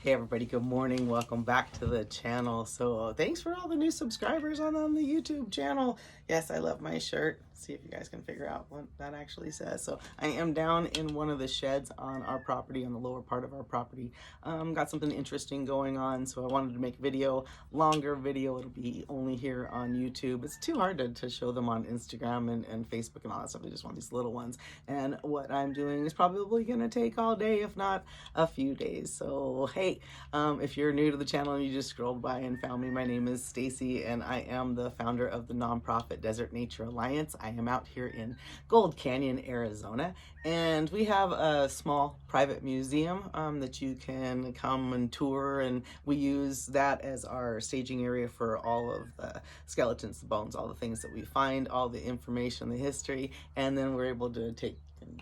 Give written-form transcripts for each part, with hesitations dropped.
Hey everybody, good morning. Welcome back to the channel. So thanks for all the new subscribers on the YouTube channel. Yes, I love my shirt. See if you guys can figure out what that actually says. So I am down in one of the sheds on our property, on the lower part of our property. Got something interesting going on, so I wanted to make a video, longer video. It'll be only here on YouTube. It's too hard to show them on Instagram and Facebook and all that stuff. I just want these little ones. And what I'm doing is probably gonna take all day, if not a few days. So hey, if you're new to the channel and you just scrolled by and found me, my name is Stacy and I am the founder of the nonprofit Desert Nature Alliance. I am out here in Gold Canyon, Arizona, and we have a small private museum that you can come and tour, and we use that as our staging area for all of the skeletons, the bones, all the things that we find, all the information, the history, and then we're able to take and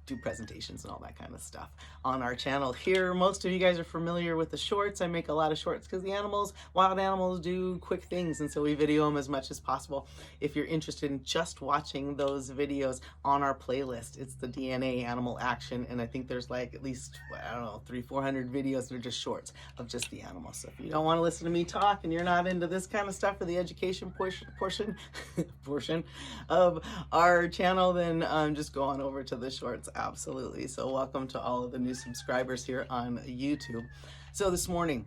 do presentations and all that kind of stuff on our channel here. Most of you guys are familiar with the shorts. I make a lot of shorts because the animals, wild animals, do quick things, and so we video them as much as possible. If you're interested in just watching those videos, on our playlist, it's the DNA Animal Action, and I think there's like at least, I don't know, 300-400 videos that are just shorts of just the animals. So if you don't want to listen to me talk and you're not into this kind of stuff for the education portion of our channel, then just go on over to the shorts. Absolutely. So welcome to all of the new subscribers here on YouTube. So this morning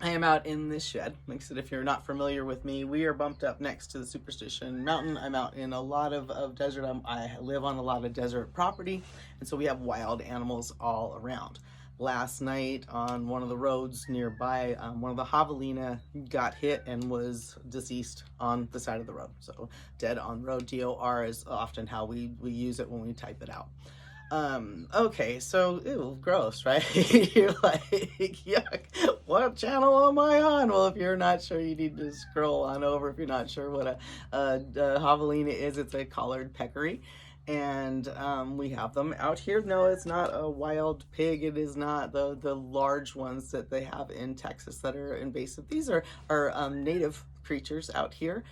I am out in this shed. Like I said, if you're not familiar with me, we are bumped up next to the Superstition Mountain. I'm out in a lot of desert. I live on a lot of desert property, and so we have wild animals all around. Last night on one of the roads nearby, one of the Javelina got hit and was deceased on the side of the road. So dead on road, DOR is often how we use it when we type it out. Okay, so, ew, gross, right? You're like, yuck, what channel am I on? Well, if you're not sure, you need to scroll on over. If you're not sure what a Javelina is, it's a collared peccary. And we have them out here. No, it's not a wild pig. It is not the large ones that they have in Texas that are invasive. These are native creatures out here,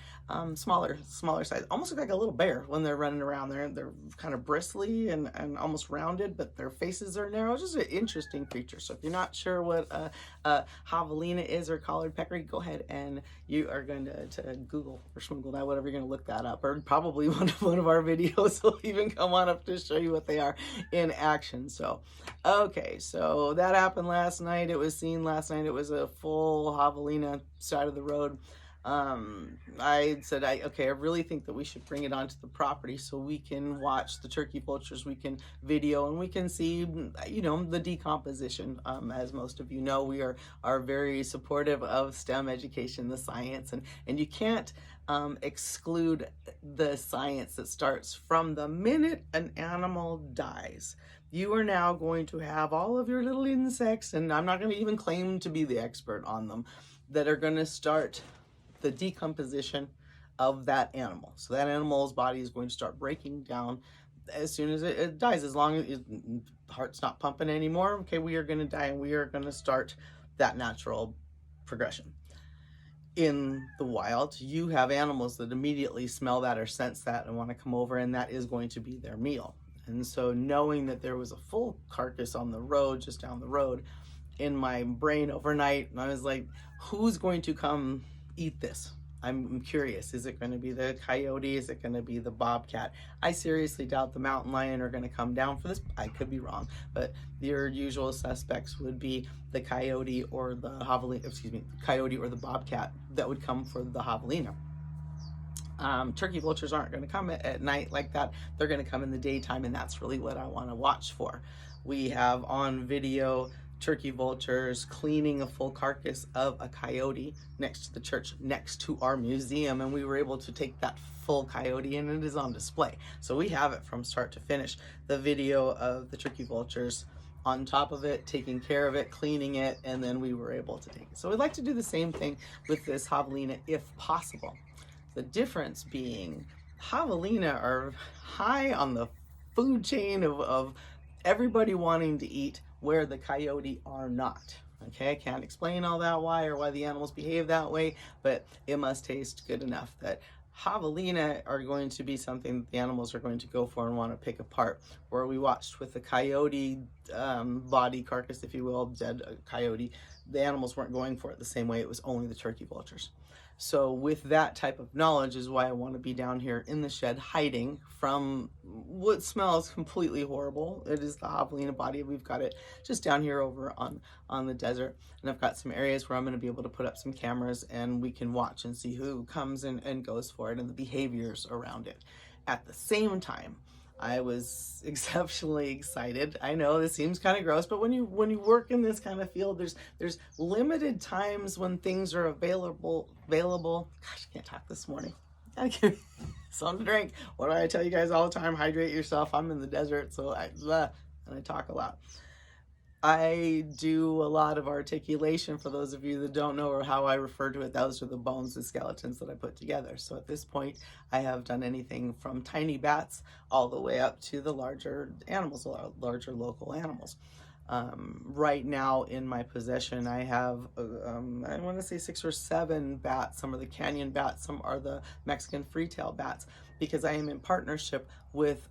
smaller size, almost look like a little bear when they're running around. They're kind of bristly and almost rounded, but their faces are narrow. Just an interesting creature. So if you're not sure what a Javelina is or collared peccary, go ahead and you are going to Google or schmoogle that, whatever, you're going to look that up, or probably one of our videos will even come on up to show you what they are in action. So okay, so that happened last night. It was seen last night. It was a full Javelina side of the road. I said, okay, I really think that we should bring it onto the property so we can watch the turkey vultures, we can video, and we can see, the decomposition. As most of you know, we are very supportive of STEM education, the science, and you can't exclude the science that starts from the minute an animal dies. You are now going to have all of your little insects, and I'm not going to even claim to be the expert on them, that are going to start the decomposition of that animal. So that animal's body is going to start breaking down as soon as it dies. As long as the heart's not pumping anymore, okay, we are going to die, and we are going to start that natural progression. In the wild, you have animals that immediately smell that or sense that and want to come over, and that is going to be their meal. And so knowing that there was a full carcass on the road, just down the road, in my brain overnight, I was like, who's going to come eat this? I'm curious. Is it going to be the coyote? Is it going to be the bobcat? I seriously doubt the mountain lion are going to come down for this. I could be wrong, but your usual suspects would be the coyote or the coyote or the bobcat that would come for the Javelina. Turkey vultures aren't going to come at night like that. They're going to come in the daytime, and that's really what I want to watch for. We have on video turkey vultures cleaning a full carcass of a coyote next to the church, next to our museum, and we were able to take that full coyote, and it is on display. So we have it from start to finish, the video of the turkey vultures on top of it, taking care of it, cleaning it, and then we were able to take it. So we'd like to do the same thing with this Javelina if possible. The difference being, Javelina are high on the food chain of everybody wanting to eat, where the coyote are not. Okay, I can't explain all that why the animals behave that way, but it must taste good enough that Javelina are going to be something that the animals are going to go for and want to pick apart. Where we watched with the coyote body carcass, if you will, dead coyote, the animals weren't going for it the same way. It was only the turkey vultures. So with that type of knowledge is why I want to be down here in the shed hiding from what smells completely horrible. It is the javelina body. We've got it just down here over on the desert. And I've got some areas where I'm going to be able to put up some cameras and we can watch and see who comes and goes for it and the behaviors around it. At the same time, I was exceptionally excited. I know this seems kind of gross, but when you work in this kind of field, there's limited times when things are available. Gosh, I can't talk this morning. Gotta give me something to drink. What do I tell you guys all the time? Hydrate yourself. I'm in the desert, so I talk a lot. I do a lot of articulation. For those of you that don't know or how I refer to it, those are the bones, the skeletons that I put together. So at this point, I have done anything from tiny bats all the way up to the larger animals, larger local animals. Right now in my possession, I have, I want to say 6 or 7 bats. Some are the canyon bats, some are the Mexican freetail bats, because I am in partnership with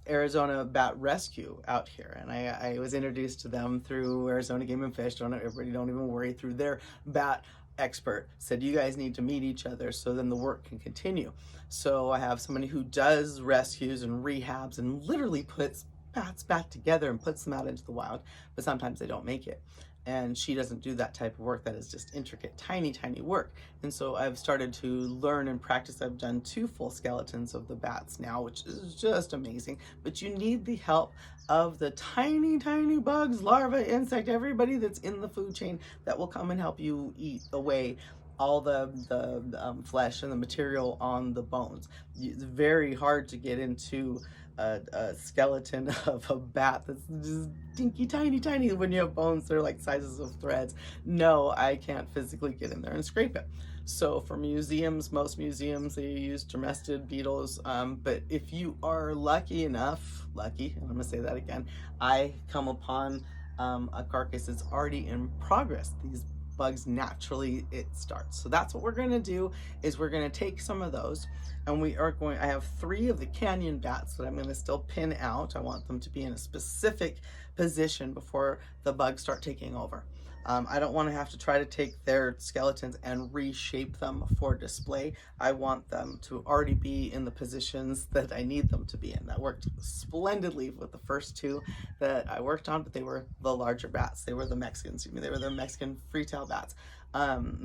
Arizona Bat Rescue out here. And I was introduced to them through Arizona Game and Fish. Everybody don't even worry, through their bat expert said you guys need to meet each other so then the work can continue. So I have somebody who does rescues and rehabs and literally puts bats back together and puts them out into the wild, but sometimes they don't make it. And she doesn't do that type of work. That is just intricate, tiny work. And so I've started to learn and practice. I've done 2 full skeletons of the bats now, which is just amazing. But you need the help of the tiny bugs, larvae, insect, everybody that's in the food chain that will come and help you eat away all the flesh and the material on the bones. It's very hard to get into a skeleton of a bat that's just dinky tiny when you have bones that are like sizes of threads. No, I can't physically get in there and scrape it. So for museums, most museums, they use dermestid beetles, but if you are lucky enough, and I'm gonna say that again, I come upon a carcass that's already in progress. These bugs naturally it starts. So that's what we're going to do, is we're going to take some of those and I have 3 of the canyon bats that I'm going to still pin out. I want them to be in a specific position before the bugs start taking over. I don't want to have to try to take their skeletons and reshape them for display. I want them to already be in the positions that I need them to be in. That worked splendidly with the first 2 that I worked on, but they were the larger bats. They were the Mexicans. They were the Mexican freetail bats.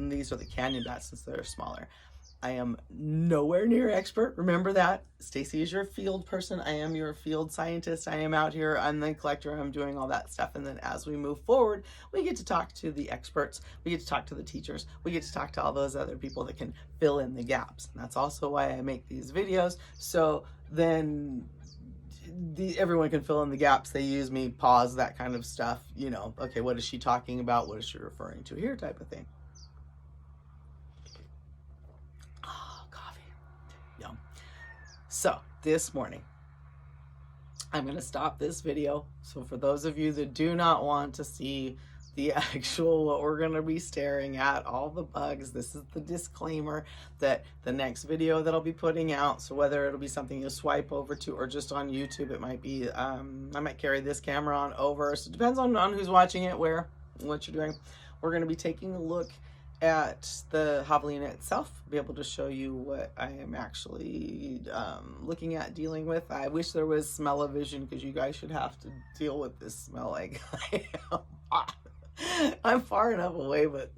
These are the canyon bats since they're smaller. I am nowhere near expert. Remember that. Stacy is your field person. I am your field scientist. I am out here. I'm the collector. I'm doing all that stuff. And then as we move forward, we get to talk to the experts. We get to talk to the teachers. We get to talk to all those other people that can fill in the gaps. And that's also why I make these videos. So then everyone can fill in the gaps. They use me, pause, that kind of stuff. You know, okay, what is she talking about? What is she referring to here, type of thing. So this morning, I'm going to stop this video. So for those of you that do not want to see the actual, what we're going to be staring at, all the bugs, this is the disclaimer that the next video that I'll be putting out, so whether it'll be something you swipe over to or just on YouTube, it might be, I might carry this camera on over. So it depends on who's watching it, where, what you're doing. We're going to be taking a look at the javelina itself, be able to show you what I am actually looking at, dealing with. I wish there was smell-o-vision, because you guys should have to deal with this smell like I am. I'm far enough away, but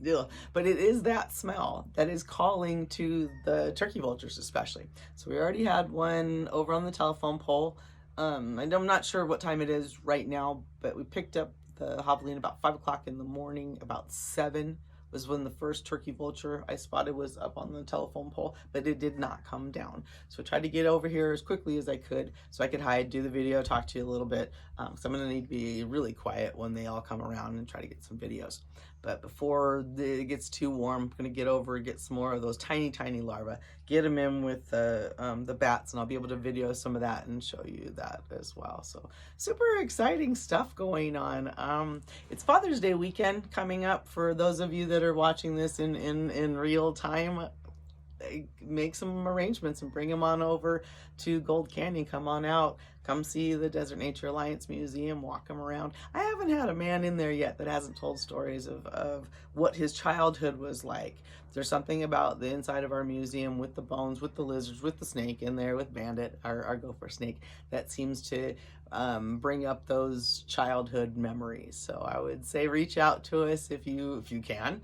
it is that smell that is calling to the turkey vultures especially. So we already had one over on the telephone pole. I'm not sure what time it is right now, but we picked up the javelina about 5 o'clock in the morning. About 7 was when the first turkey vulture I spotted was up on the telephone pole, but it did not come down. So I tried to get over here as quickly as I could so I could hide, do the video, talk to you a little bit. So I'm going to need to be really quiet when they all come around and try to get some videos. But before it gets too warm, I'm going to get over and get some more of those tiny larvae, get them in with the bats, and I'll be able to video some of that and show you that as well. So super exciting stuff going on. It's Father's Day weekend coming up for those of you that are watching this in real time. make some arrangements and bring them on over to Gold Canyon. Come on out, come see the Desert Nature Alliance Museum, walk them around. I haven't had a man in there yet that hasn't told stories of what his childhood was like. There's something about the inside of our museum with the bones, with the lizards, with the snake in there, with Bandit, our gopher snake, that seems to bring up those childhood memories. So I would say reach out to us if you can.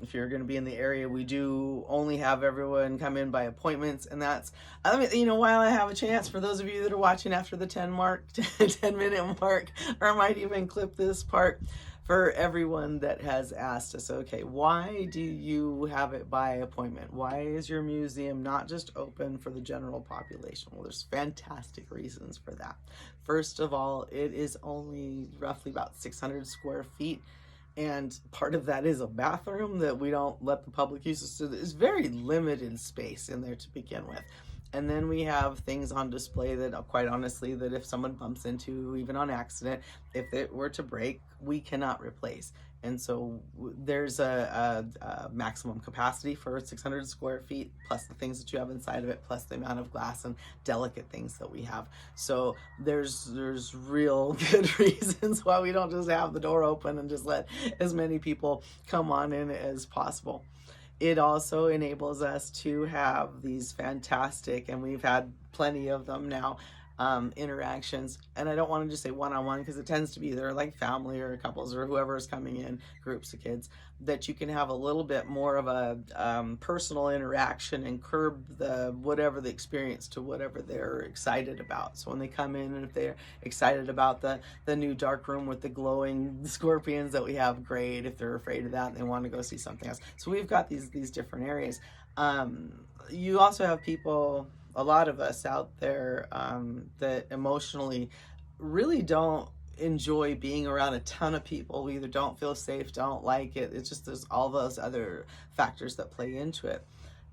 If you're going to be in the area, we do only have everyone come in by appointments, and that's, I mean, you know, while I have a chance, for those of you that are watching after the 10-minute mark, or I might even clip this part, for everyone that has asked us, okay, why do you have it by appointment? Why is your museum not just open for the general population? Well, there's fantastic reasons for that. First of all, it is only roughly about 600 square feet. And part of that is a bathroom that we don't let the public use. So there's very limited space in there to begin with. And then we have things on display that, quite honestly, that if someone bumps into, even on accident, if it were to break, we cannot replace. And so there's a maximum capacity for 600 square feet, plus the things that you have inside of it, plus the amount of glass and delicate things that we have. So there's real good reasons why we don't just have the door open and just let as many people come on in as possible. It also enables us to have these fantastic, and we've had plenty of them now, interactions. And I don't want to just say one-on-one, because it tends to be either like family or couples or whoever is coming in, groups of kids, that you can have a little bit more of a personal interaction and curb whatever the experience to whatever they're excited about. So when they come in, and if they're excited about the new dark room with the glowing scorpions that we have, great. If they're afraid of that and they want to go see something else, so we've got these different areas. You also have people, a lot of us out there, that emotionally really don't enjoy being around a ton of people. We either don't feel safe, don't like it. It's just, there's all those other factors that play into it.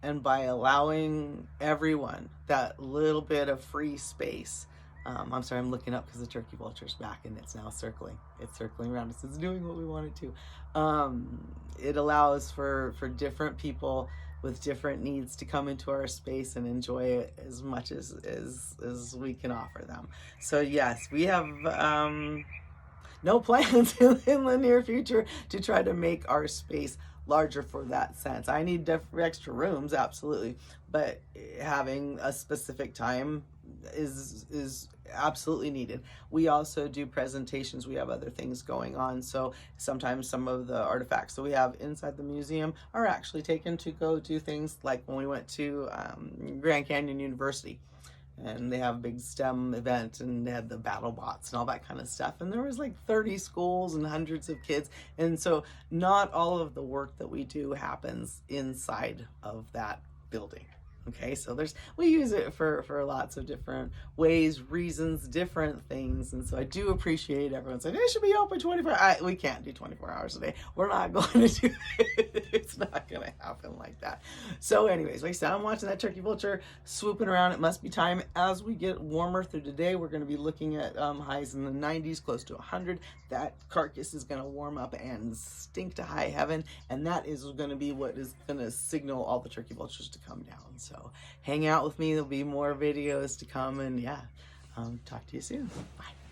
And by allowing everyone that little bit of free space, I'm sorry, I'm looking up because the turkey vulture's back and it's now circling. It's circling around us. It's doing what we want it to. It allows for different people with different needs to come into our space and enjoy it as much as we can offer them. So yes, we have no plans in the near future to try to make our space larger for that sense. I need extra rooms, absolutely, but having a specific time is absolutely needed. We also do presentations. We have other things going on, so sometimes some of the artifacts that we have inside the museum are actually taken to go do things like when we went to Grand Canyon University, and they have a big STEM event, and they had the battle bots and all that kind of stuff, and there was like 30 schools and hundreds of kids, and so not all of the work that we do happens inside of that building. Okay, so we use it for lots of different ways, reasons, different things. And so I do appreciate everyone saying, it should be open 24 hours. We can't do 24 hours a day. We're not going to do it. It's not going to happen like that. So anyways, like I said, I'm watching that turkey vulture swooping around. It must be time. As we get warmer through today, we're going to be looking at highs in the 90s, close to 100. That carcass is going to warm up and stink to high heaven. And that is going to be what is going to signal all the turkey vultures to come down. So hang out with me. There'll be more videos to come, and yeah, talk to you soon. Bye.